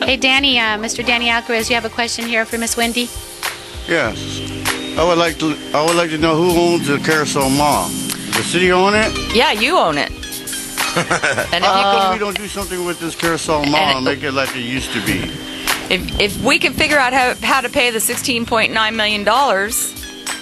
Hey, Danny, Mr. Danny Alcaraz, you have a question here for Miss Wendy? Yes. I would like to know who owns the Carousel Mall. Does the city own it? Yeah, you own it. And How come we don't do something with this Carousel Mall and make it like it used to be? If we can figure out how to pay the $16.9 million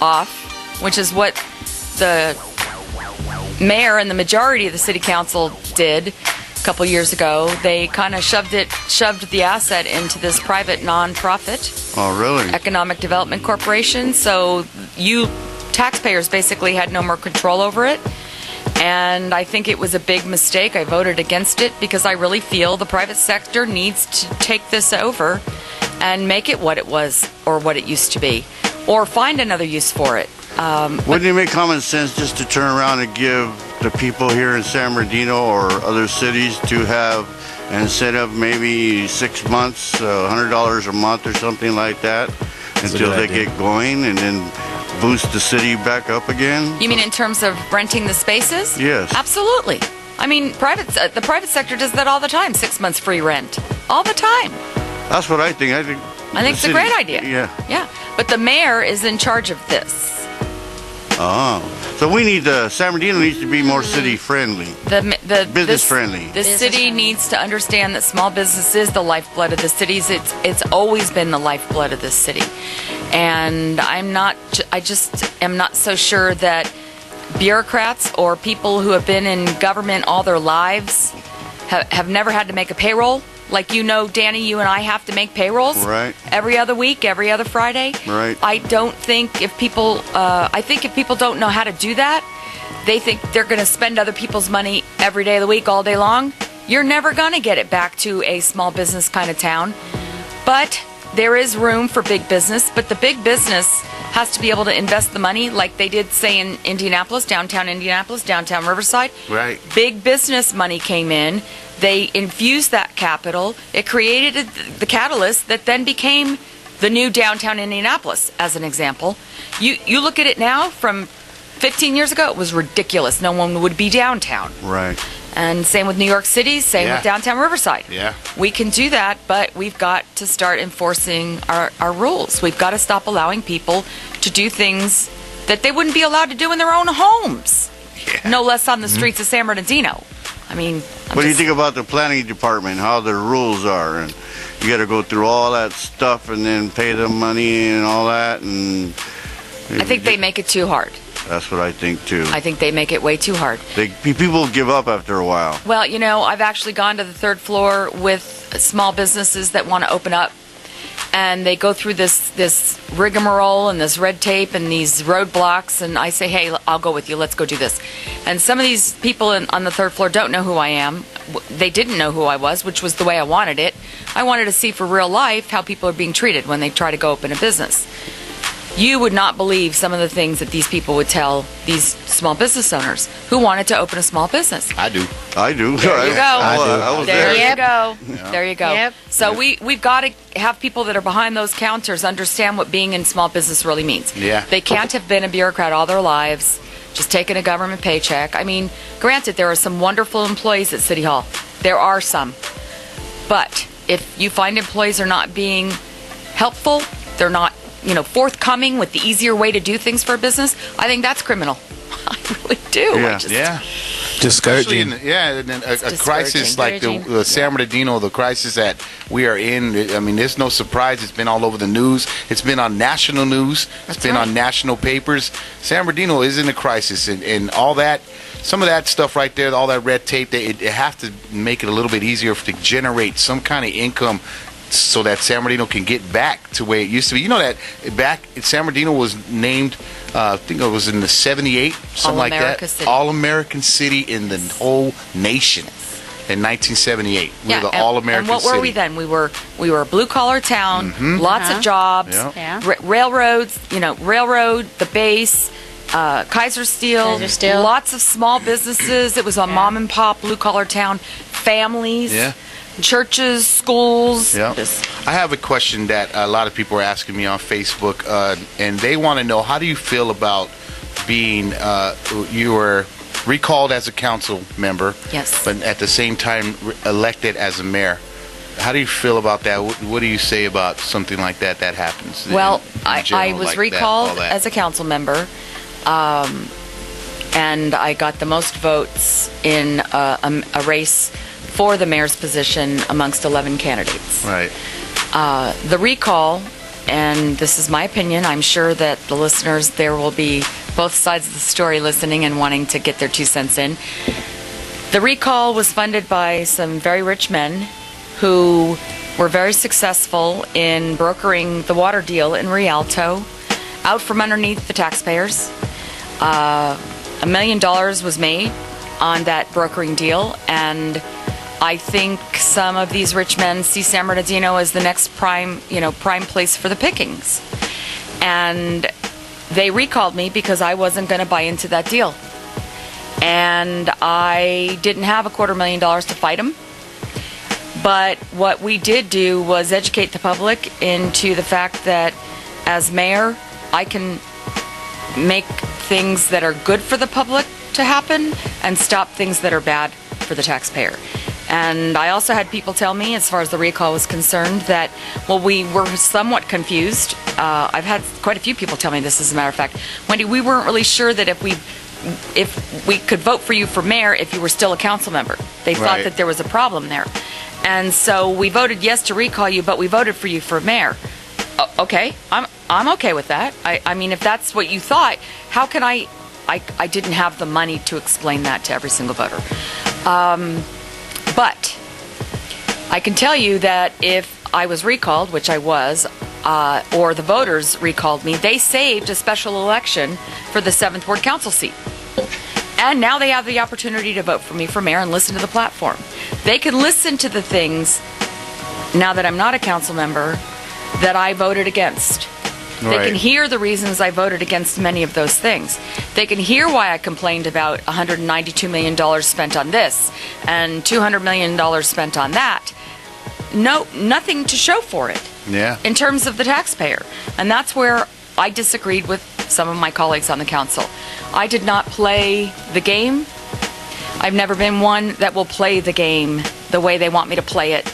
off, which is what the mayor and the majority of the city council did a couple years ago, they kind of shoved the asset into this private nonprofit. Oh, really? Economic Development Corporation. So you taxpayers basically had no more control over it. And I think it was a big mistake. I voted against it because I really feel the private sector needs to take this over and make it what it was or what it used to be, or find another use for it. Wouldn't it make common sense just to turn around and give the people here in San Bernardino or other cities to have an incentive, maybe 6 months, $100 a month or something like that, until they get going, and then boost the city back up again? You mean in terms of renting the spaces? Yes. Absolutely. I mean, the private sector does that all the time. 6 months free rent, all the time. That's what I think. I think it's a great idea. Yeah. Yeah. But the mayor is in charge of this. Oh, so we need San Bernardino needs to be more city friendly, business friendly. The city needs to understand that small business is the lifeblood of the cities. It's always been the lifeblood of this city, and I just am not so sure that bureaucrats or people who have been in government all their lives have never had to make a payroll. Like, Danny, you and I have to make payrolls every other week, every other Friday. Right. I don't think if people don't know how to do that, they think they're going to spend other people's money every day of the week, all day long. You're never going to get it back to a small business kind of town. But there is room for big business, but the big business has to be able to invest the money like they did, say, in Indianapolis, downtown Riverside. Right. Big business money came in. They infused that capital. It created the catalyst that then became the new downtown Indianapolis, as an example. You look at it now from 15 years ago, it was ridiculous. No one would be downtown. Right. And same with New York City, same with downtown Riverside. Yeah. We can do that, but we've got to start enforcing our rules. We've got to stop allowing people to do things that they wouldn't be allowed to do in their own homes. Yeah. No less on the streets of San Bernardino. I mean, what do you think about the planning department, how the rules are? And you got to go through all that stuff and then pay them money and all that. And I think they make it too hard. That's what I think, too. I think they make it way too hard. People give up after a while. Well, I've actually gone to the third floor with small businesses that want to open up. And they go through this rigmarole and this red tape and these roadblocks. And I say, hey, I'll go with you. Let's go do this. And some of these people on the third floor don't know who I am. They didn't know who I was, which was the way I wanted it. I wanted to see for real life how people are being treated when they try to go open a business. You would not believe some of the things that these people would tell these small business owners who wanted to open a small business. I do. There you go. I was there. There you go. Yeah. There you go. Yep. So we've got to have people that are behind those counters understand what being in small business really means. Yeah. They can't have been a bureaucrat all their lives, just taking a government paycheck. I mean, granted, there are some wonderful employees at City Hall. There are some. But if you find employees are not being helpful, they're not forthcoming with the easier way to do things for a business, I think that's criminal. I really do. Yeah. Discouraging. And a crisis like the San Bernardino, the crisis that we are in. I mean, there's no surprise. It's been all over the news. It's been on national news. It's been on national papers. San Bernardino is in a crisis, and all that. Some of that stuff right there, all that red tape, it have to make it a little bit easier to generate some kind of income, so that San Bernardino can get back to where it used to be. That back San Bernardino was named, I think it was in the 78, something like that. City. All-American city in the whole nation in 1978. We were the All-American city. And what were we then? We were a blue-collar town, lots of jobs, railroads, railroad, the base, Kaiser Steel, lots of small businesses. It was a mom-and-pop blue-collar town, families. Yeah. Churches, schools. Yeah. I have a question that a lot of people are asking me on Facebook, and they want to know, how do you feel about being, you were recalled as a council member, yes, but at the same time elected as a mayor. How do you feel about that? What do you say about something like that happens? Well, in general, I was like recalled that? as a council member, and I got the most votes in a race for the mayor's position amongst 11 candidates. Right. The recall, and this is my opinion, I'm sure that the listeners, there will be both sides of the story listening and wanting to get their 2 cents in. The recall was funded by some very rich men who were very successful in brokering the water deal in Rialto out from underneath the taxpayers. $1 million was made on that brokering deal, and I think some of these rich men see San Bernardino as the next prime place for the pickings. And they recalled me because I wasn't going to buy into that deal. And I didn't have $250,000 to fight them. But what we did do was educate the public into the fact that as mayor, I can make things that are good for the public to happen and stop things that are bad for the taxpayer. And I also had people tell me, as far as the recall was concerned, that, well, we were somewhat confused. I've had quite a few people tell me this, as a matter of fact. Wendy, we weren't really sure that if we could vote for you for mayor if you were still a council member. They thought that there was a problem there. And so we voted yes to recall you, but we voted for you for mayor. Okay, I'm okay with that. I mean, if that's what you thought, how can I didn't have the money to explain that to every single voter. But I can tell you that if I was recalled, which I was, or the voters recalled me, they saved a special election for the 7th Ward Council seat. And now they have the opportunity to vote for me for mayor and listen to the platform. They can listen to the things, now that I'm not a council member, that I voted against. They can hear the reasons I voted against many of those things. They can hear why I complained about $192 million spent on this and $200 million spent on that. No, nothing to show for it. Yeah. In terms of the taxpayer. And that's where I disagreed with some of my colleagues on the council. I did not play the game. I've never been one that will play the game the way they want me to play it.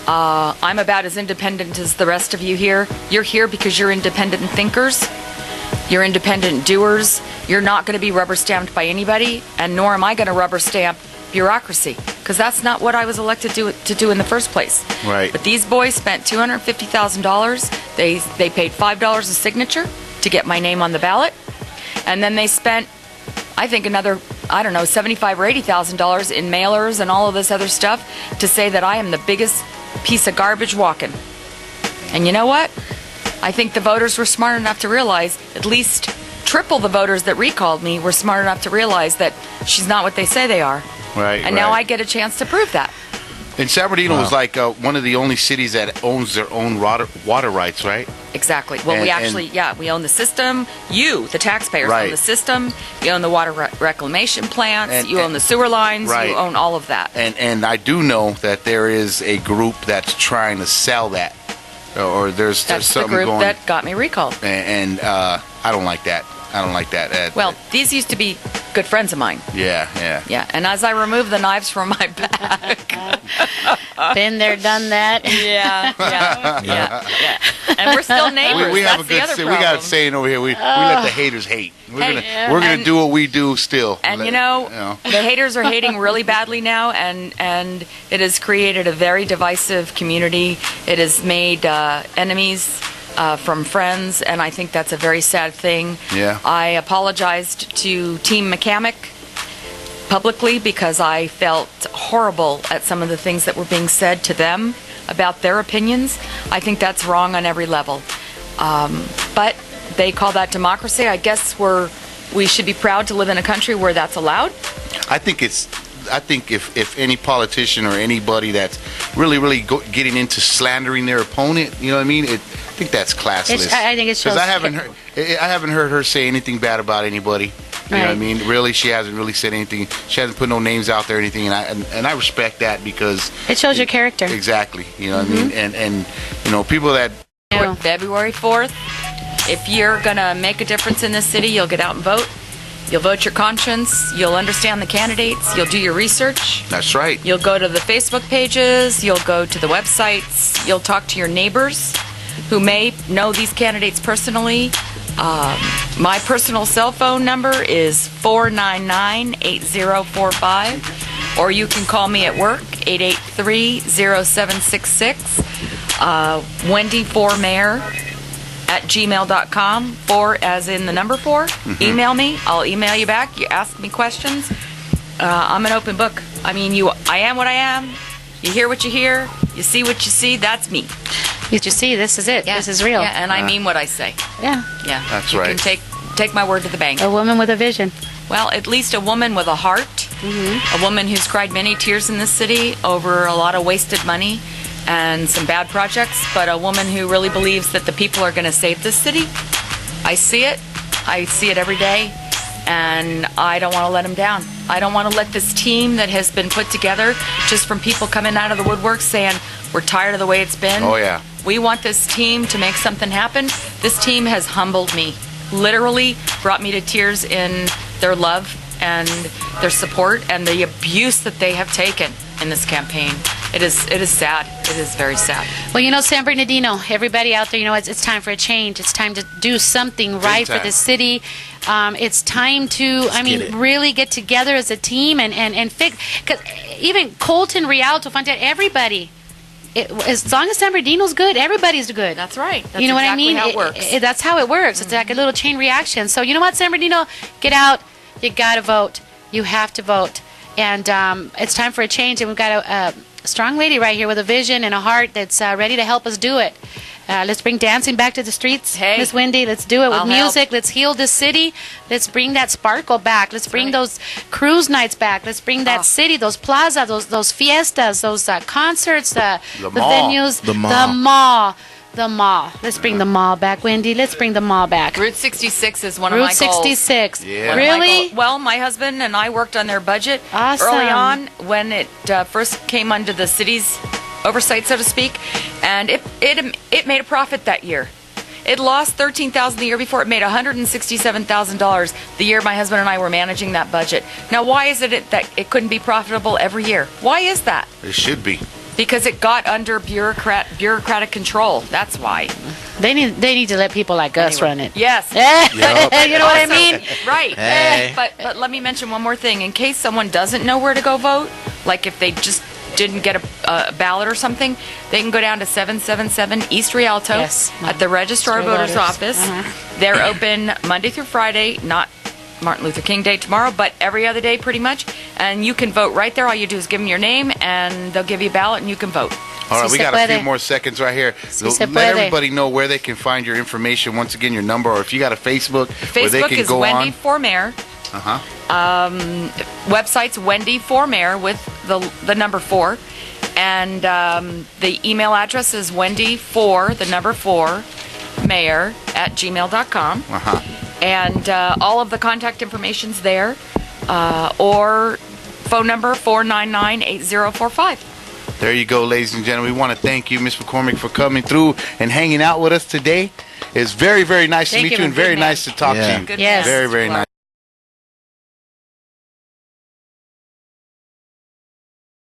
I'm about as independent as the rest of you here. You're here because you're independent thinkers. You're independent doers. You're not going to be rubber stamped by anybody, and nor am I going to rubber stamp bureaucracy, because that's not what I was elected to do in the first place. Right. But these boys spent $250,000. They paid $5 a signature to get my name on the ballot, and then they spent, I think, another, I don't know, $75,000 or $80,000 in mailers and all of this other stuff to say that I am the biggest piece of garbage walking. And you know what? I think the voters were smart enough to realize, at least triple the voters that recalled me were smart enough to realize that she's not what they say they are. Right. And now I get a chance to prove that. And San Bernardino was like one of the only cities that owns their own water rights, right? Exactly. Well, we own the system. You, the taxpayers, own the system. You own the water reclamation plants. You own the sewer lines. You own all of that. And I do know that there is a group that's trying to sell that, or there's something the group going. that got me recalled. And I don't like that. I don't like that. Well, these used to be good friends of mine. Yeah. Yeah, and as I remove the knives from my back. Been there, done that. Yeah. And we're still neighbors. We have That's a good the other we problem. got a saying over here. We let the haters hate. We're gonna do what we do still. And the haters are hating really badly now, and it has created a very divisive community. It has made enemies from friends, and I think that's a very sad thing. Yeah. I apologized to Team CAMMACK publicly because I felt horrible at some of the things that were being said to them about their opinions. I think that's wrong on every level. But they call that democracy. I guess we should be proud to live in a country where that's allowed. I think if any politician or anybody that's really getting into slandering their opponent, you know what I mean? I think that's classless. I think it's because I haven't heard her say anything bad about anybody. You know what I mean? Really, she hasn't really said anything. She hasn't put no names out there or anything, and I respect that because it shows your character. Exactly. You know what I mean? And people that February 4th, if you're gonna make a difference in this city, you'll get out and vote. You'll vote your conscience. You'll understand the candidates. You'll do your research. That's right. You'll go to the Facebook pages. You'll go to the websites. You'll talk to your neighbors who may know these candidates personally. My personal cell phone number is 499-8045, or you can call me at work, 883-0766. Wendy 4 Mayor at gmail.com. 4 as in the number 4. Email me. I'll email you back. You ask me questions. I'm an open book. I mean, I am what I am. You hear what you hear. You see what you see. That's me. You see, this is it. Yeah. This is real. Yeah, and I mean what I say. Yeah. Yeah. That's you right. You can take my word to the bank. A woman with a vision. Well, at least a woman with a heart. A woman who's cried many tears in this city over a lot of wasted money and some bad projects, but a woman who really believes that the people are going to save this city. I see it. I see it every day, and I don't want to let them down. I don't want to let this team that has been put together just from people coming out of the woodwork saying, we're tired of the way it's been. Oh, yeah. We want this team to make something happen. This team has humbled me, literally brought me to tears in their love and their support and the abuse that they have taken in this campaign. It is sad. It is very sad. Well, you know, San Bernardino, everybody out there, you know, it's time for a change. It's time to do something right for the city. It's time to, really get together as a team and fix. Because even Colton, Rialto, Fontana, everybody. As long as San Bernardino's good, everybody's good. That's right. That's you know exactly what I mean? How it works. That's how it works. It's like a little chain reaction. So you know what, San Bernardino, get out. You got to vote. You have to vote. And it's time for a change. And we've got a strong lady right here with a vision and a heart that's ready to help us do it. Let's bring dancing back to the streets, Hey, Miss Wendy. Let's do it with I'll music. help. Let's heal this city. Let's bring that sparkle back. Let's bring those cruise nights back. Let's bring that city, those plaza, those fiestas, those concerts, the mall. venues, The mall. the mall. Let's bring the mall back, Wendy. Let's bring the mall back. Route 66 is one of Route my goals. 66. Yeah. One of my Really? Well, my husband and I worked on their budget Awesome. early on when it first came under the city's oversight, so to speak, and it made a profit that year. It lost $13,000 the year before. It made $167,000 the year my husband and I were managing that budget. Now, why is it that it couldn't be profitable every year? Why is that? It should be. Because it got under bureaucratic control. That's why. They need to let people like us run it. Yes. You know what I mean? Right. Hey. But let me mention one more thing. In case someone doesn't know where to go vote, like if they just didn't get a ballot or something, they can go down to 777 East Rialto at the Registrar Voters Office. They're open Monday through Friday, not Martin Luther King Day tomorrow, but every other day pretty much. And you can vote right there. All you do is give them your name, and they'll give you a ballot, and you can vote. All right, we got a few more seconds right here. Si se Let puede. everybody know where they can find your information. Once again, your number, or if you got a Facebook, where they Facebook can is go Wendy on. 4 Mayor. Website's Wendy 4 Mayor with the number 4. And the email address is Wendy4, the number 4, mayor at gmail.com. And all of the contact information's there. Or phone number 499-8045. There you go, ladies and gentlemen. We want to thank you, Ms. McCormick, for coming through and hanging out with us today. It's very, very nice to meet you and very nice to talk to you. Good Yes. man. Very, very nice.